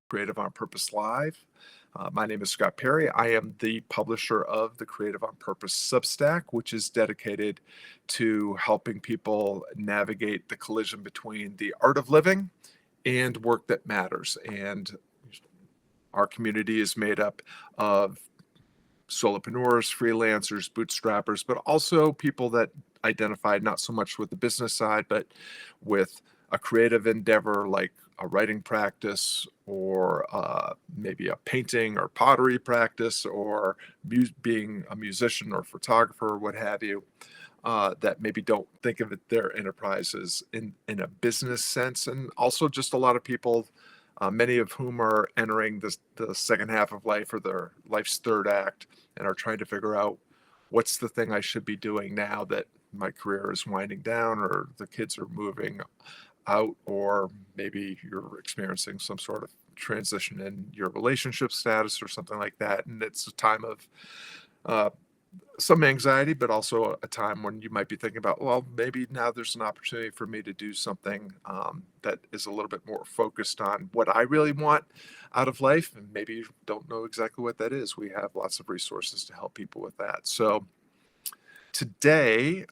Creative on Purpose Live. My name is Scott Perry. I am the publisher of the Creative on Purpose Substack, which is dedicated to helping people navigate the collision between the art of living and work that matters. And our community is made up of solopreneurs, freelancers, bootstrappers, but also people that identify not so much with the business side, but with a creative endeavor like a writing practice or maybe a painting or pottery practice or being a musician or photographer or what have you, that maybe don't think of their enterprises in a business sense. And also just a lot of people, many of whom are entering the second half of life or their life's third act and are trying to figure out what's the thing I should be doing now that my career is winding down or the kids are moving out, or maybe you're experiencing some sort of transition in your relationship status or something like that. And it's a time of some anxiety, but also a time when you might be thinking about, well, maybe now there's an opportunity for me to do something that is a little bit more focused on what I really want out of life. And maybe you don't know exactly what that is. We have lots of resources to help people with that. So today,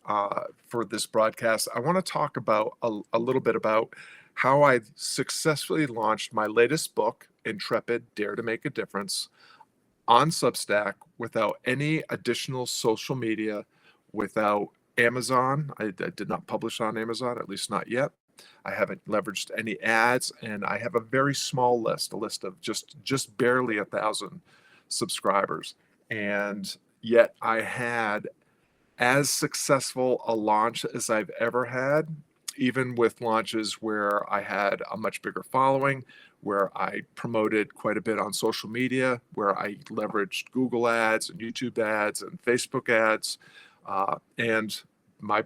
for this broadcast, I want to talk about a little bit about how I successfully launched my latest book, Intrepid, Dare to Make a Difference, on Substack without any additional social media, without Amazon. I did not publish on Amazon, at least not yet. I haven't leveraged any ads, and I have a very small list, a list of just barely 1,000 subscribers. And yet I had as successful a launch as I've ever had, even with launches where I had a much bigger following, where I promoted quite a bit on social media, where I leveraged Google ads and YouTube ads and Facebook ads. And my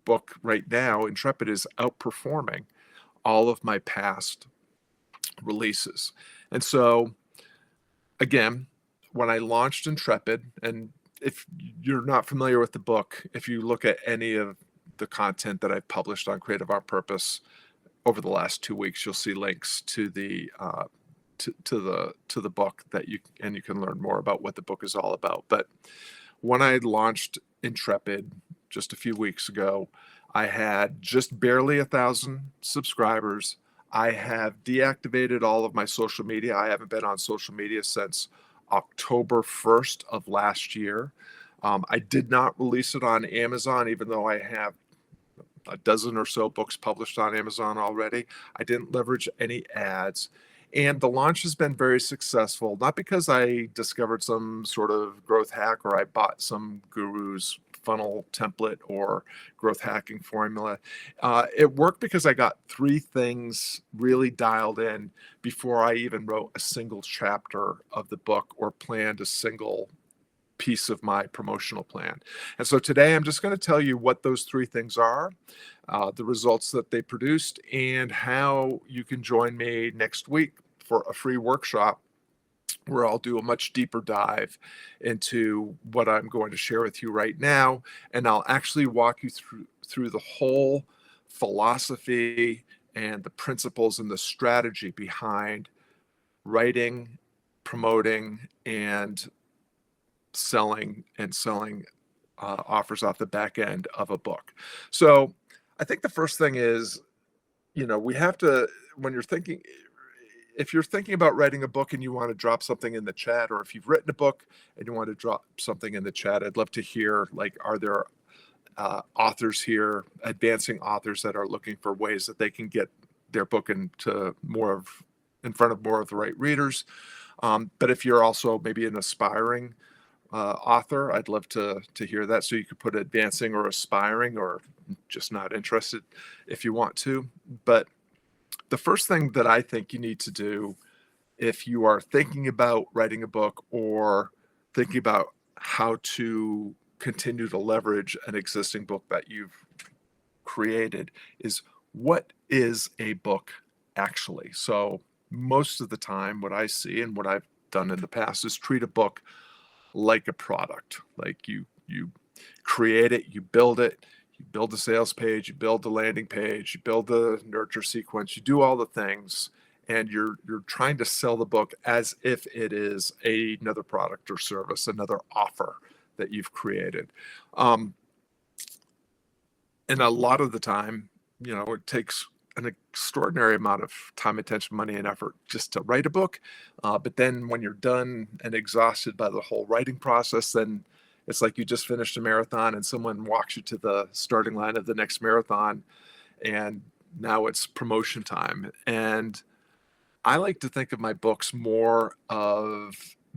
book right now, Intrepid, is outperforming all of my past releases. And so, again, when I launched Intrepid, and if you're not familiar with the book, if you look at any of the content that I've published on Creative on Purpose over the last 2 weeks, you'll see links to the book that you can learn more about what the book is all about. But when I launched Intrepid just a few weeks ago, I had just barely 1,000 subscribers. I have deactivated all of my social media. I haven't been on social media since October 1st of last year. I did not release it on Amazon, even though I have a dozen or so books published on Amazon already. I didn't leverage any ads. And the launch has been very successful, not because I discovered some sort of growth hack or I bought some guru's funnel template or growth hacking formula. It worked because I got 3 things really dialed in before I even wrote a single chapter of the book or planned a single piece of my promotional plan. And so today I'm just going to tell you what those 3 things are, the results that they produced, and how you can join me next week for a free workshop where I'll do a much deeper dive into what I'm going to share with you right now. And I'll actually walk you through the whole philosophy and the principles and the strategy behind writing, promoting, and selling offers off the back end of a book. So I think the first thing is, we have to, when you're thinking, if you're thinking about writing a book and you want to drop something in the chat, or if you've written a book and you want to drop something in the chat, I'd love to hear, are there authors here, advancing authors that are looking for ways that they can get their book in front of more of the right readers. But if you're also maybe an aspiring author, I'd love to hear that. So you could put advancing or aspiring or just not interested if you want to. But the first thing that I think you need to do if you are thinking about writing a book or thinking about how to continue to leverage an existing book that you've created is, what is a book actually? So most of the time, what I see and what I've done in the past is treat a book like a product. Like you create it, you build a sales page, you build the landing page, you build the nurture sequence, you do all the things, and you're trying to sell the book as if it is another product or service, another offer that you've created. Um, and a lot of the time, it takes an extraordinary amount of time, attention, money, and effort just to write a book. But then when you're done and exhausted by the whole writing process, then it's like you just finished a marathon and someone walks you to the starting line of the next marathon, and now it's promotion time. And I like to think of my books more of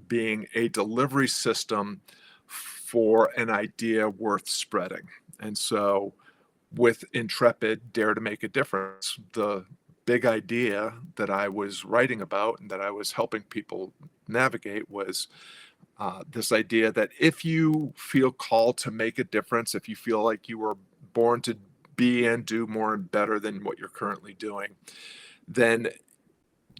being a delivery system for an idea worth spreading. And so with Intrepid, Dare to Make a Difference, the big idea that I was writing about and that I was helping people navigate was this idea that if you feel called to make a difference, if you feel like you were born to be and do more and better than what you're currently doing, then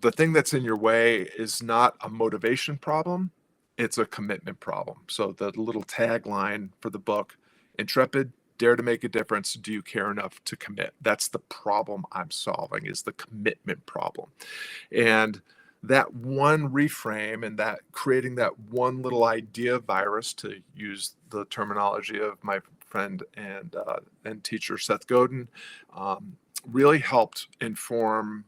the thing that's in your way is not a motivation problem, it's a commitment problem. So the little tagline for the book, Intrepid, Dare to Make a Difference, do you care enough to commit? That's the problem I'm solving, is the commitment problem. And that one reframe and that creating that one little idea virus, to use the terminology of my friend and teacher Seth Godin, really helped inform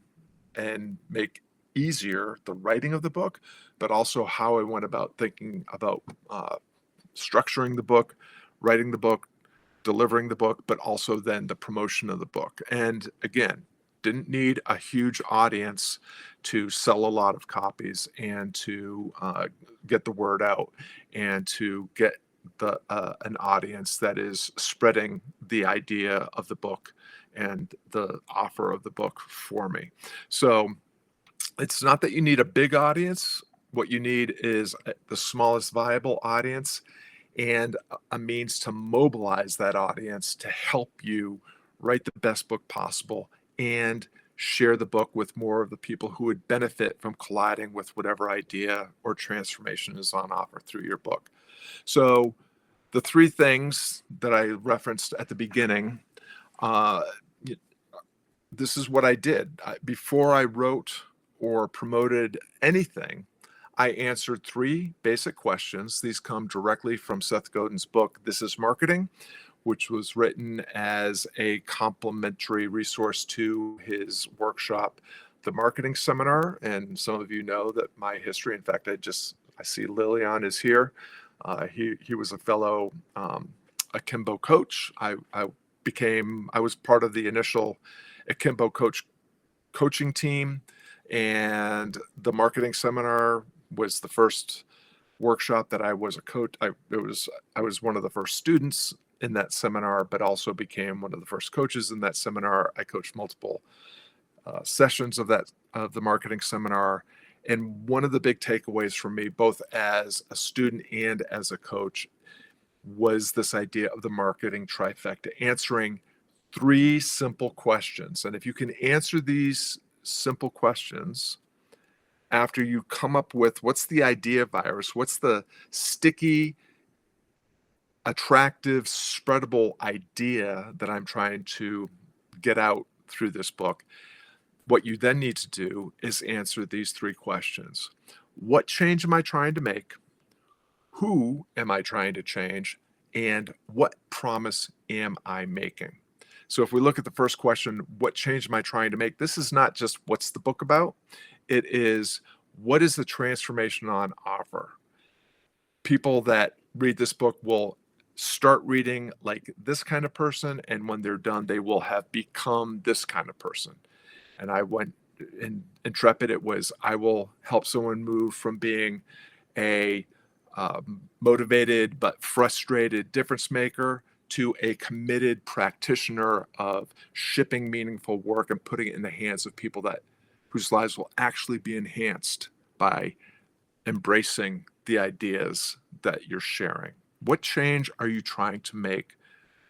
and make easier the writing of the book, but also how I went about thinking about structuring the book, writing the book, delivering the book, but also then the promotion of the book. And again, didn't need a huge audience to sell a lot of copies and to get the word out and to get an audience that is spreading the idea of the book and the offer of the book for me. So it's not that you need a big audience. What you need is the smallest viable audience and a means to mobilize that audience to help you write the best book possible and share the book with more of the people who would benefit from colliding with whatever idea or transformation is on offer through your book. So the three things that I referenced at the beginning, this is what I did. Before I wrote or promoted anything, I answered three basic questions. These come directly from Seth Godin's book, This is Marketing, which was written as a complementary resource to his workshop, The Marketing Seminar. And some of you know that my history, in fact, I see Lilian is here. He was a fellow Akimbo coach. I was part of the initial Akimbo coaching team, and the Marketing Seminar was the first workshop that I was a coach. I was one of the first students in that seminar, but also became one of the first coaches in that seminar. I coached multiple sessions of the Marketing Seminar. And one of the big takeaways for me, both as a student and as a coach, was this idea of the marketing trifecta, answering three simple questions. And if you can answer these simple questions after you come up with what's the idea virus, what's the sticky, attractive, spreadable idea that I'm trying to get out through this book, what you then need to do is answer these three questions. What change am I trying to make? Who am I trying to change? And what promise am I making? So if we look at the first question, what change am I trying to make? This is not just what's the book about. It is, what is the transformation on offer? People that read this book will start reading like this kind of person, and when they're done, they will have become this kind of person. And I went in Intrepid, it was, I will help someone move from being a motivated but frustrated difference maker to a committed practitioner of shipping meaningful work and putting it in the hands of people whose lives will actually be enhanced by embracing the ideas that you're sharing. What change are you trying to make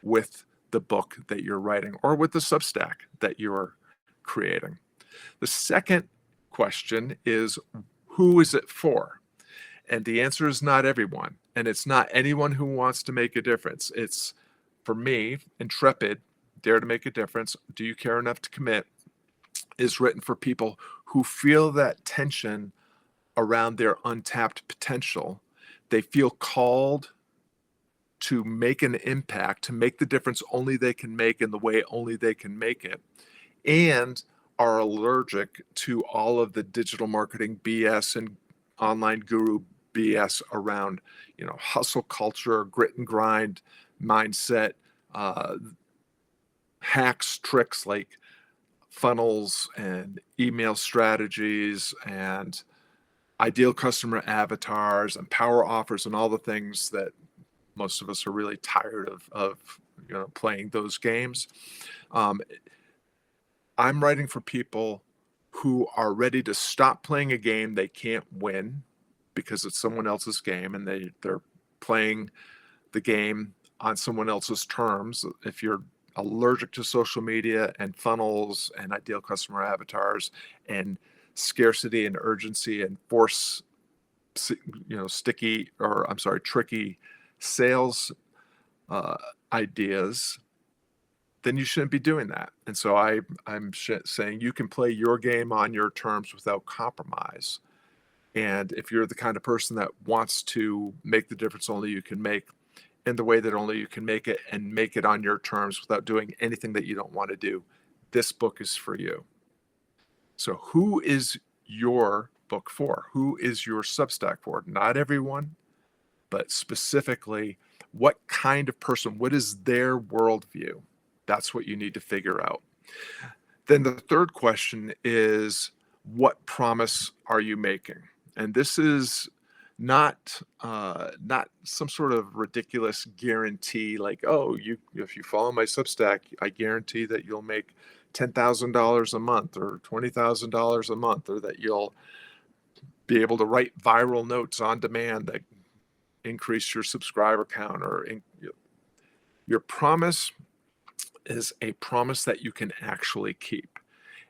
with the book that you're writing or with the Substack that you're creating? The second question is, who is it for? And the answer is not everyone. And it's not anyone who wants to make a difference. It's, for me, Intrepid, Dare to Make a Difference, Do You Care Enough to Commit, is written for people who feel that tension around their untapped potential. They feel called to make an impact, to make the difference only they can make in the way only they can make it, and are allergic to all of the digital marketing BS and online guru BS around, hustle culture, grit and grind mindset, uh, hacks, tricks like funnels and email strategies and ideal customer avatars and power offers and all the things that most of us are really tired of playing those games. Um, I'm writing for people who are ready to stop playing a game they can't win because it's someone else's game, and they're playing the game on someone else's terms. If you're allergic to social media and funnels and ideal customer avatars and scarcity and urgency and tricky sales ideas, then you shouldn't be doing that. And so I'm saying you can play your game on your terms without compromise. And if you're the kind of person that wants to make the difference only you can make in the way that only you can make it, and make it on your terms without doing anything that you don't want to do, this book is for you. So who is your book for? Who is your Substack for? Not everyone, but specifically what kind of person, what is their worldview? That's what you need to figure out. Then the third question is, what promise are you making? And this is not some sort of ridiculous guarantee like, oh, if you follow my Substack, I guarantee that you'll make $10,000 a month or $20,000 a month, or that you'll be able to write viral notes on demand that increase your subscriber count. Your promise is a promise that you can actually keep.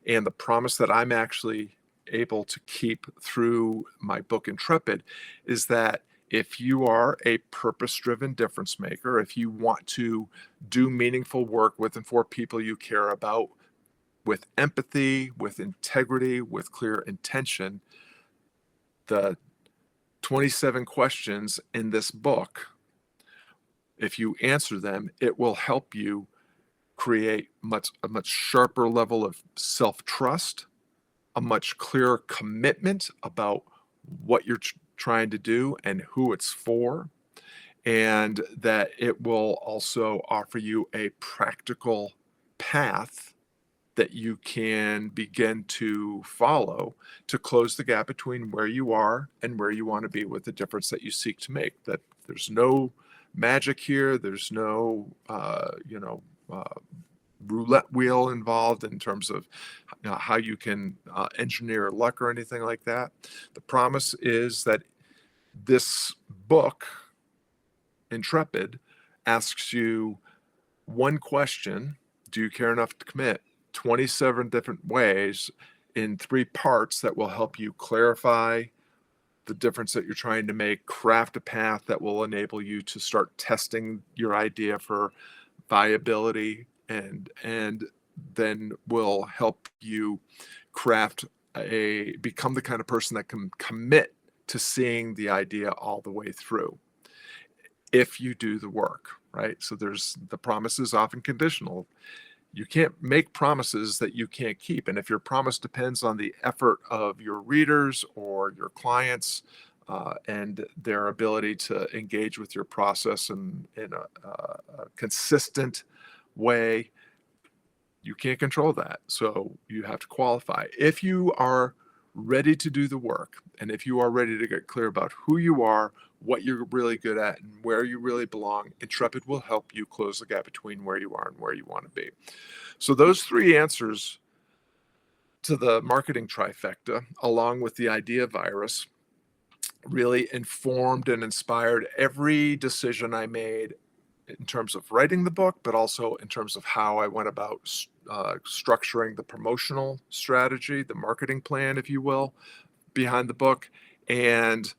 And the promise that I'm actually able to keep through my book Intrepid is that if you are a purpose-driven difference maker, if you want to do meaningful work with and for people you care about, with empathy, with integrity, with clear intention, the 27 questions in this book, if you answer them, it will help you create a much sharper level of self-trust, a much clearer commitment about what you're trying to do and who it's for, and that it will also offer you a practical path that you can begin to follow to close the gap between where you are and where you want to be with the difference that you seek to make. That there's no magic here. There's no, roulette wheel involved in terms of how you can engineer luck or anything like that. The promise is that this book, Intrepid, asks you one question: do you care enough to commit? 27 different ways in 3 parts that will help you clarify the difference that you're trying to make, craft a path that will enable you to start testing your idea for viability, and then will help you become the kind of person that can commit to seeing the idea all the way through if you do the work, right? So the promise is often conditional. You can't make promises that you can't keep. And if your promise depends on the effort of your readers or your clients and their ability to engage with your process in a consistent way, you can't control that. So you have to qualify. If you are ready to do the work, and if you are ready to get clear about who you are, what you're really good at, and where you really belong, Intrepid will help you close the gap between where you are and where you want to be. So those 3 answers to the marketing trifecta, along with the idea virus, really informed and inspired every decision I made in terms of writing the book, but also in terms of how I went about structuring the promotional strategy, the marketing plan, if you will, behind the book. And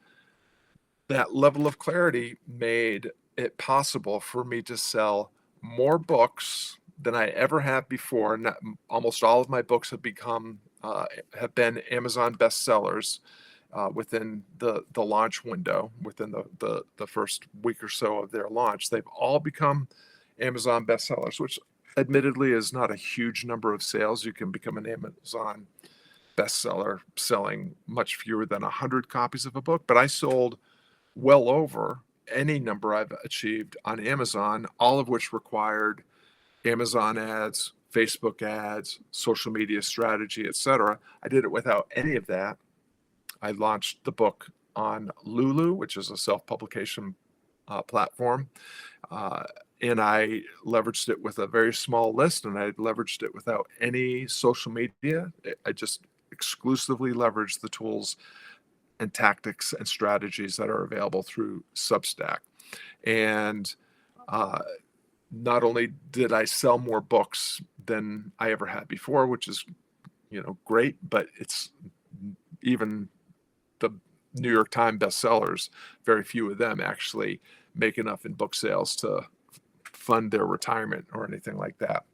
that level of clarity made it possible for me to sell more books than I ever have before. Almost all of my books have become have been Amazon bestsellers within the launch window, within the first week or so of their launch. They've all become Amazon bestsellers, which admittedly is not a huge number of sales. You can become an Amazon bestseller selling much fewer than 100 copies of a book, but I sold well over any number I've achieved on Amazon, all of which required Amazon ads, Facebook ads, social media strategy, etc. I did it without any of that. I launched the book on Lulu, which is a self-publication platform, and I leveraged it with a very small list, and I leveraged it without any social media. I just exclusively leveraged the tools and tactics and strategies that are available through Substack. And not only did I sell more books than I ever had before, which is, great, but it's even the New York Times bestsellers, very few of them actually make enough in book sales to fund their retirement or anything like that.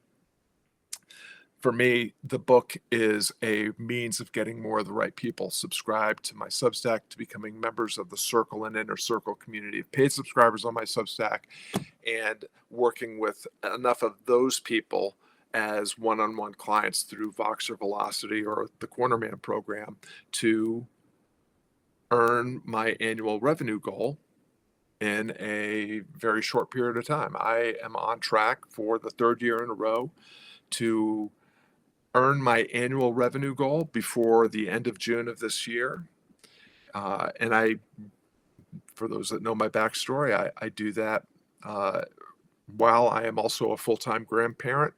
For me, the book is a means of getting more of the right people subscribed to my Substack, to becoming members of the Circle and Inner Circle community of paid subscribers on my Substack, and working with enough of those people as one-on-one clients through Vox or Velocity or the Cornerman program to earn my annual revenue goal in a very short period of time. I am on track for the third year in a row to earn my annual revenue goal before the end of June of this year. And for those that know my backstory, I do that while I am also a full-time grandparent.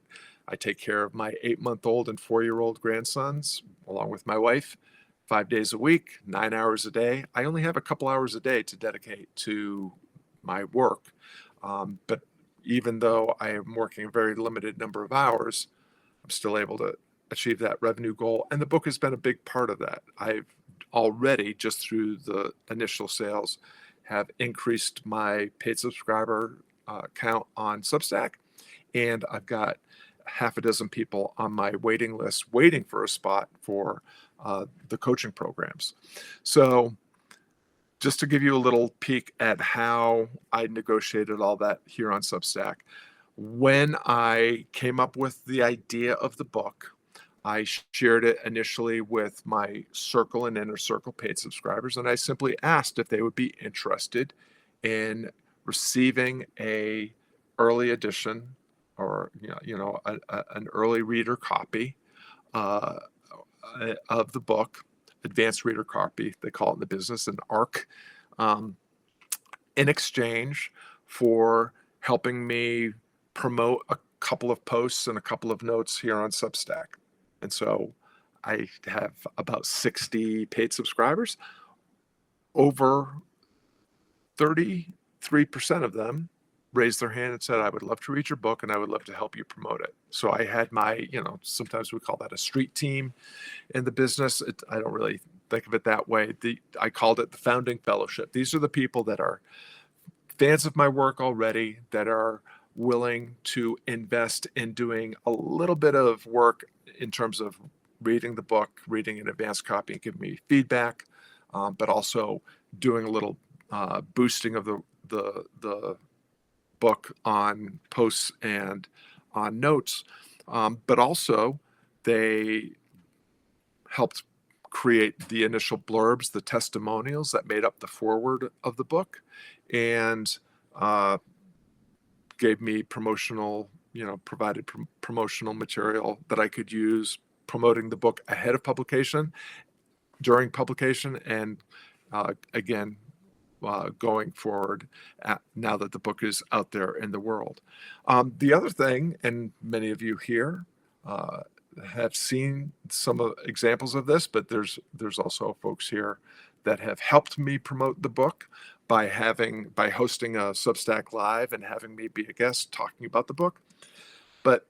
I take care of my 8-month-old and 4-year-old grandsons, along with my wife, 5 days a week, 9 hours a day. I only have a couple hours a day to dedicate to my work. But even though I am working a very limited number of hours, I'm still able to achieve that revenue goal. And the book has been a big part of that. I've already, just through the initial sales, have increased my paid subscriber count on Substack. And I've got half a dozen people on my waiting list waiting for a spot for the coaching programs. So just to give you a little peek at how I negotiated all that here on Substack, when I came up with the idea of the book, I shared it initially with my Circle and Inner Circle paid subscribers, and I simply asked if they would be interested in receiving a early edition or an early reader copy of the book, advanced reader copy, they call it in the business, an ARC, in exchange for helping me promote a couple of posts and a couple of notes here on Substack. And so I have about 60 paid subscribers. Over 33% of them raised their hand and said, I would love to read your book and I would love to help you promote it. So I had my, sometimes we call that a street team in the business. I don't really think of it that way. I called it the founding fellowship. These are the people that are fans of my work already, that are willing to invest in doing a little bit of work in terms of reading the book, reading an advanced copy and giving me feedback, but also doing a little boosting of the book on posts and on notes. But also they helped create the initial blurbs, the testimonials that made up the foreword of the book, and gave me promotional, provided promotional material that I could use promoting the book ahead of publication, during publication, and again, going forward now that the book is out there in the world. The other thing, and many of you here have seen some examples of this, but there's also folks here that have helped me promote the book by hosting a Substack Live and having me be a guest talking about the book. But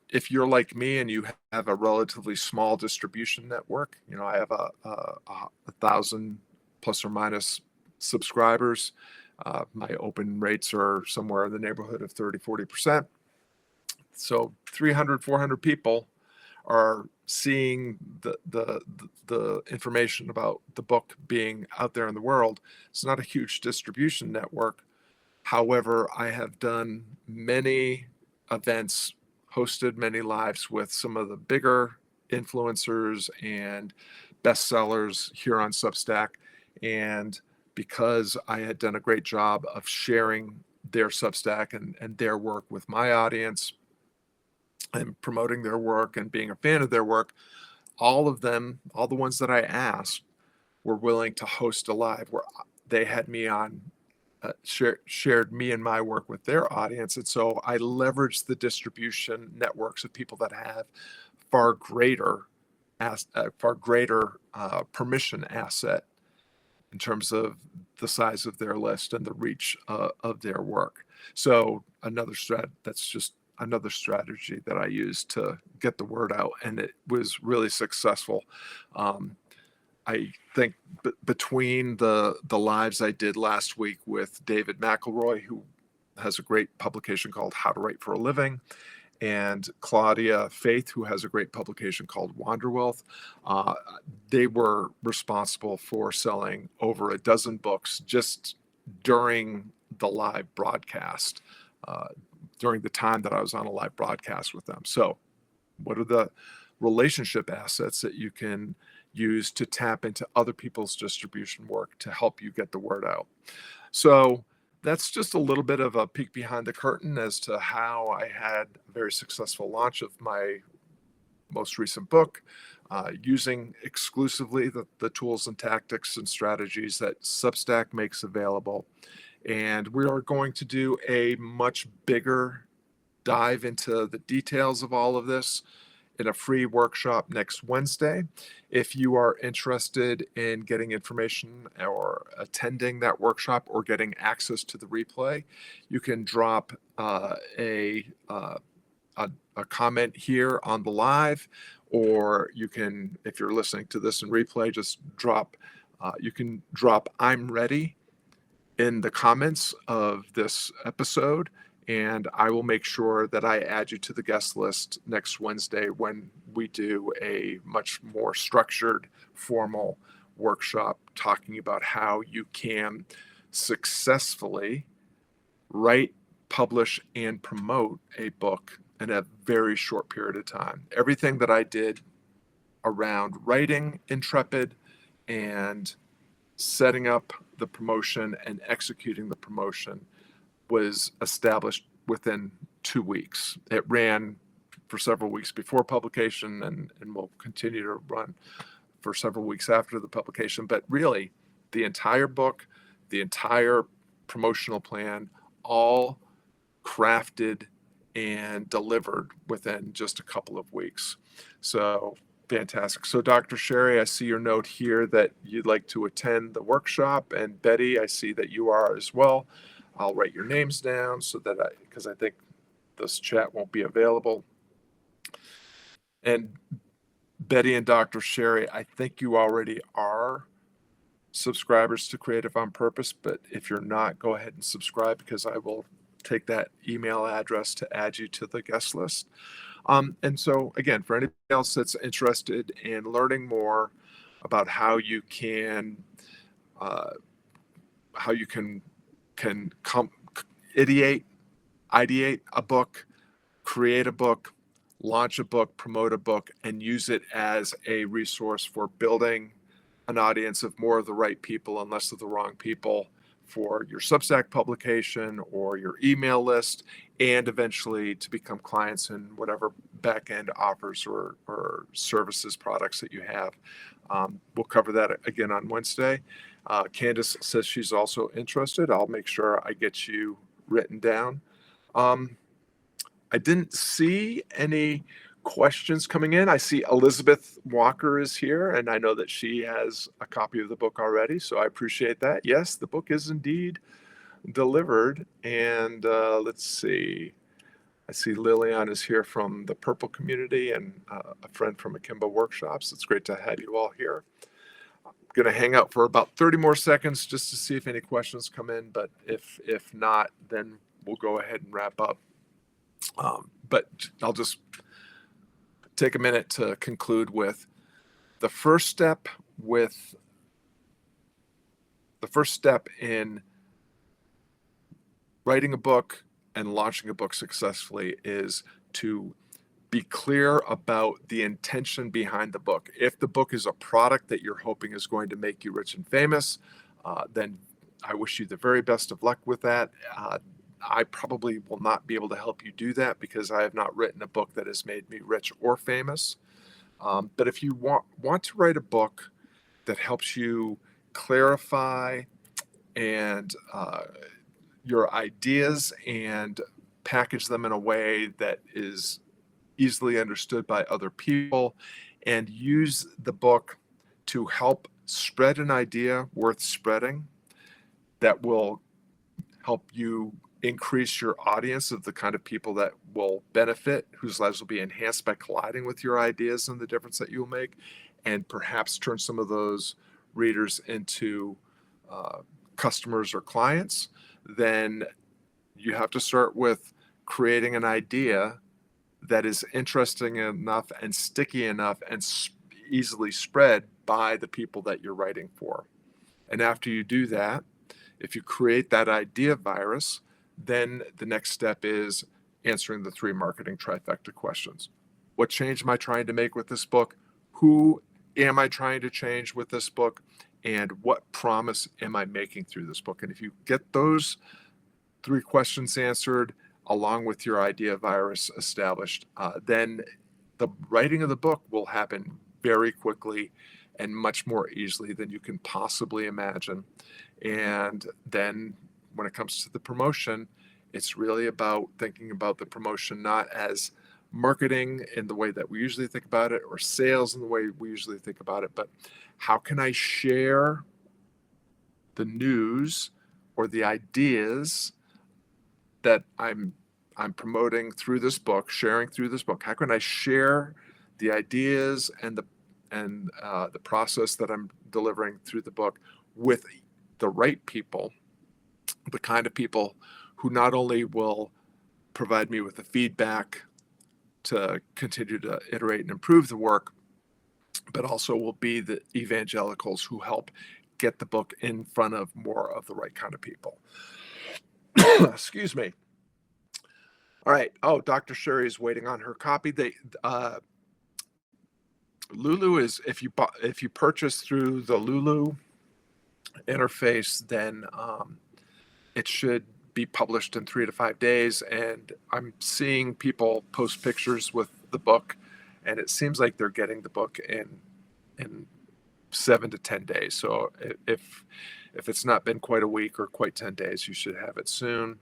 if you're like me and you have a relatively small distribution network, I have a 1,000 plus or minus subscribers. My open rates are somewhere in the neighborhood of 30-40%. So 300, 400 people are seeing the information about the book being out there in the world. It's not a huge distribution network. However, I have done many events, hosted many lives with some of the bigger influencers and bestsellers here on Substack. And because I had done a great job of sharing their Substack and their work with my audience and promoting their work and being a fan of their work, all of them, all the ones that I asked, were willing to host a live where they had me on, shared me and my work with their audience. And so I leveraged the distribution networks of people that have far greater, permission asset in terms of the size of their list and the reach of their work. So that's just another strategy that I used to get the word out, and it was really successful. I think between the lives I did last week with David McElroy, who has a great publication called How to Write for a Living, and Claudia Faith, who has a great publication called Wanderwealth, they were responsible for selling over a dozen books just during the live broadcast, during the time that I was on a live broadcast with them. So what are the relationship assets that you can use to tap into other people's distribution work to help you get the word out? So that's just a little bit of a peek behind the curtain as to how I had a very successful launch of my most recent book, using exclusively the tools and tactics and strategies that Substack makes available. And we are going to do a much bigger dive into the details of all of this in a free workshop next Wednesday. If you are interested in getting information or attending that workshop or getting access to the replay, you can drop a comment here on the live, or you can, if you're listening to this in replay, just you can drop "I'm ready" in the comments of this episode, and I will make sure that I add you to the guest list next Wednesday when we do a much more structured, formal workshop talking about how you can successfully write, publish, and promote a book in a very short period of time. Everything that I did around writing Intrepid and setting up the promotion and executing the promotion was established within 2 weeks. It ran for several weeks before publication and will continue to run for several weeks after the publication. But really, the entire book, the entire promotional plan, all crafted and delivered within just a couple of weeks. So fantastic. So Dr. Sherry, I see your note here that you'd like to attend the workshop, and Betty, I see that you are as well. I'll write your names down so that because I think this chat won't be available. And Betty and Dr. Sherry, I think you already are subscribers to Creative on Purpose, but if you're not, go ahead and subscribe, because I will take that email address to add you to the guest list. And so again, for anybody else that's interested in learning more about how you can ideate a book, create a book, launch a book, promote a book, and use it as a resource for building an audience of more of the right people and less of the wrong people for your Substack publication or your email list, and eventually to become clients in whatever back-end offers or services, products that you have. We'll cover that again on Wednesday. Candace says she's also interested. I'll make sure I get you written down. I didn't see any questions coming in. I see Elizabeth Walker is here, and I know that she has a copy of the book already, so I appreciate that. Yes, the book is indeed delivered. And let's see. I see Lillian is here from the Purple community, and a friend from Akimbo Workshops. It's great to have you all here. I'm going to hang out for about 30 more seconds just to see if any questions come in, but if not, then we'll go ahead and wrap up. But I'll just take a minute to conclude with the first step in writing a book and launching a book successfully is to be clear about the intention behind the book. If the book is a product that you're hoping is going to make you rich and famous, then I wish you the very best of luck with that. I probably will not be able to help you do that because I have not written a book that has made me rich or famous. But if you want to write a book that helps you clarify and your ideas and package them in a way that is easily understood by other people, and use the book to help spread an idea worth spreading that will help you increase your audience of the kind of people that will benefit, whose lives will be enhanced by colliding with your ideas and the difference that you'll make, and perhaps turn some of those readers into customers or clients, then you have to start with creating an idea that is interesting enough and sticky enough and easily spread by the people that you're writing for. And after you do that, if you create that idea virus, then the next step is answering the 3 marketing trifecta questions. What change am I trying to make with this book? Who am I trying to change with this book? And what promise am I making through this book? And if you get those 3 questions answered, along with your idea virus established, then the writing of the book will happen very quickly and much more easily than you can possibly imagine. And then when it comes to the promotion, it's really about thinking about the promotion not as marketing in the way that we usually think about it, or sales in the way we usually think about it, but how can I share the news or the ideas that I'm promoting through this book, sharing through this book? How can I share the ideas and the process that I'm delivering through the book with the right people, the kind of people who not only will provide me with the feedback to continue to iterate and improve the work, but also will be the evangelicals who help get the book in front of more of the right kind of people. Excuse me. All right. Oh, Dr. Sherry is waiting on her copy. Lulu is, if you purchase through the Lulu interface, then it should be published in 3 to 5 days. And I'm seeing people post pictures with the book, and it seems like they're getting the book in 7 to 10 days. So if it's not been quite a week or quite 10 days, you should have it soon.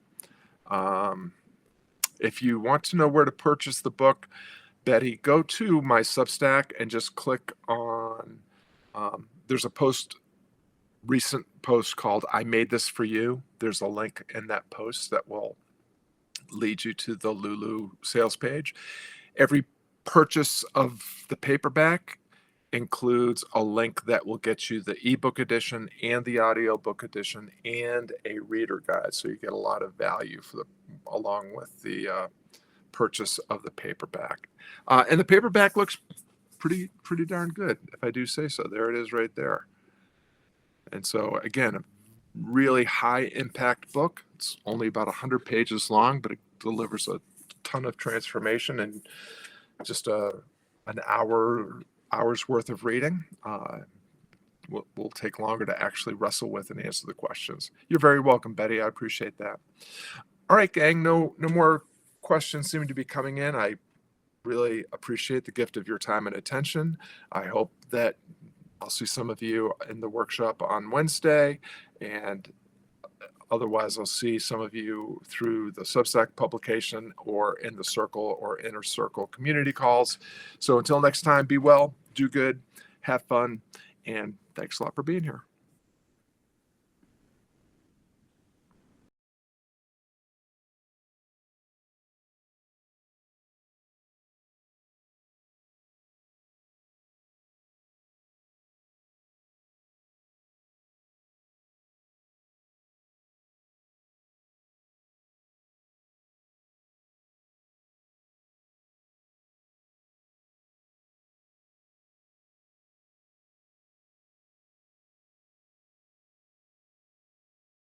If you want to know where to purchase the book, Betty, go to my Substack and just click on, there's a recent post called I Made This For You. There's a link in that post that will lead you to the Lulu sales page. Every purchase of the paperback includes a link that will get you the ebook edition and the audiobook edition and a reader guide. So you get a lot of value along with the purchase of the paperback. And the paperback looks pretty darn good, if I do say so. There it is right there. And so again, a really high impact book. It's only about 100 pages long, but it delivers a ton of transformation and just an hour's worth of reading. Will take longer to actually wrestle with and answer the questions. You're very welcome, Betty. I appreciate that. All right, gang, no more questions seem to be coming in. I really appreciate the gift of your time and attention. I hope that I'll see some of you in the workshop on Wednesday, and otherwise I'll see some of you through the Substack publication or in the Circle or Inner Circle community calls. So until next time, be well, do good, have fun, and thanks a lot for being here.